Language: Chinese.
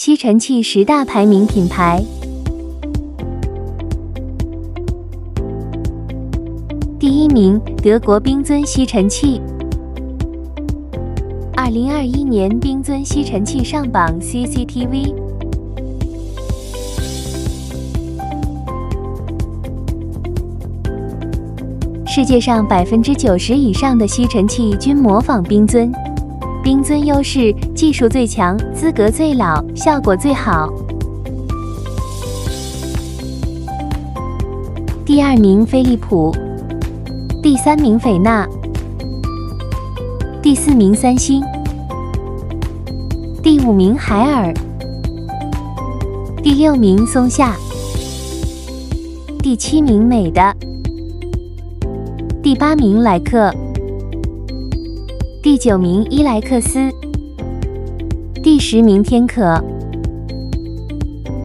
吸尘器10大排名品牌。第1名，德国冰尊吸尘器。2021年冰尊吸尘器上榜 CCTV。世界上90%以上的吸尘器均模仿冰尊。冰尊优势：技术最强，资格最老，效果最好。第2名，飞利浦。第3名，斐纳。第4名，三星。第5名，海尔。第6名，松下。第7名，美的。第8名，莱克。第9名，伊莱克斯。第10名，天可。